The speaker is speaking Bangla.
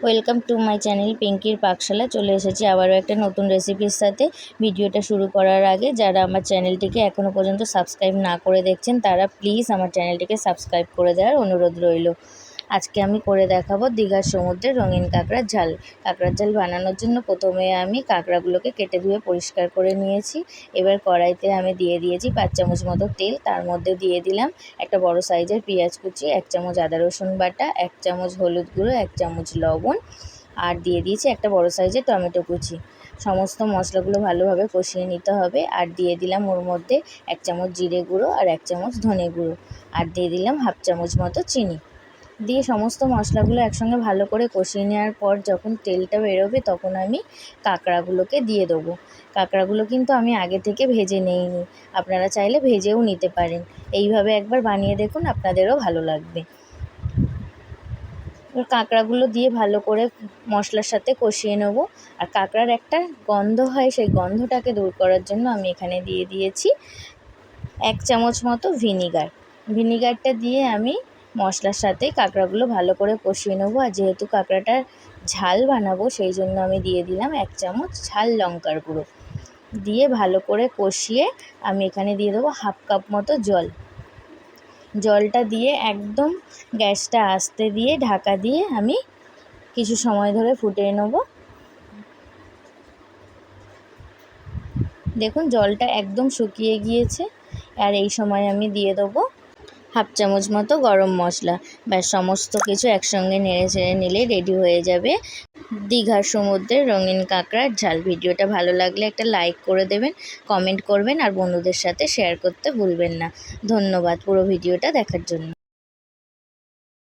ওয়েলকাম টু মাই চ্যানেল পিঙ্কির পাকশালা। চলে এসেছি আবারও একটা নতুন রেসিপির সাথে। ভিডিওটা শুরু করার আগে যারা আমার চ্যানেলটিকে এখনও পর্যন্ত সাবস্ক্রাইব না করে দেখছেন তারা প্লিজ আমার চ্যানেলটিকে সাবস্ক্রাইব করে দেওয়ার অনুরোধ রইল। আজকে আমি করে দেখাবো দীঘার সমুদ্রের রঙিন কাঁকড়ার ঝাল। কাঁকড়ার ঝাল বানানোর জন্য প্রথমে আমি কাঁকড়াগুলোকে কেটে ধুয়ে পরিষ্কার করে নিয়েছি। এবার কড়াইতে আমি দিয়ে দিয়েছি 5 চামচ মতো তেল। তার মধ্যে দিয়ে দিলাম একটা বড় সাইজের পেঁয়াজ কুচি, 1 চামচ আদা রসুন বাটা, 1 চামচ হলুদ গুঁড়ো, 1 চামচ লবণ, আর দিয়ে দিয়েছি একটা বড় সাইজের টমেটো কুচি। সমস্ত মশলাগুলো ভালোভাবে কষিয়ে নিতে হবে। আর দিয়ে দিলাম ওর মধ্যে 1 চামচ জিরে গুঁড়ো আর 1 চামচ ধনে গুঁড়ো, আর দিয়ে দিলাম হাফ চামচ মতো চিনি। দিয়ে সমস্ত মশলাগুলো একসঙ্গে ভালো করে কষিয়ে নেওয়ার পর যখন তেলটা বেরোবে তখন আমি কাঁকড়াগুলোকে দিয়ে দেবো। কাঁকড়াগুলো কিন্তু আমি আগে থেকে ভেজে নিইনি, আপনারা চাইলে ভেজেও নিতে পারেন। এইভাবে একবার বানিয়ে দেখুন, আপনাদেরও ভালো লাগবে। কাঁকড়াগুলো দিয়ে ভালো করে মশলার সাথে কষিয়ে নেব। আর কাঁকড়ার একটা গন্ধ হয়, সেই গন্ধটাকে দূর করার জন্য আমি এখানে দিয়ে দিয়েছি 1 চামচ মতো ভিনিগারটা দিয়ে আমি মশলার সাথে কাঁকড়াগুলো ভালো করে কষিয়ে নেবো। আর যেহেতু কাঁকড়াটার ঝাল বানাবো সেই জন্য আমি দিয়ে দিলাম 1 চামচ ঝাল লঙ্কার গুঁড়ো। দিয়ে ভালো করে কষিয়ে আমি এখানে দিয়ে দেবো হাফ কাপ মতো জল। জলটা দিয়ে একদম গ্যাসটা আস্তে দিয়ে ঢাকা দিয়ে আমি কিছু সময় ধরে ফুটিয়ে নেব। দেখুন জলটা একদম শুকিয়ে গিয়েছে। আর এই সময় আমি দিয়ে দেবো হাফ চামচ মতো গরম মশলা। ব্যাস সমস্ত কিছু একসঙ্গে নেড়ে চেড়ে নিলে রেডি হয়ে যাবে দীঘার সমুদ্রের রঙিন কাঁকড়ার ঝাল। ভিডিওটা ভালো লাগলে একটা লাইক করে দেবেন, কমেন্ট করবেন আর বন্ধুদের সাথে শেয়ার করতে ভুলবেন না। ধন্যবাদ পুরো ভিডিওটা দেখার জন্য।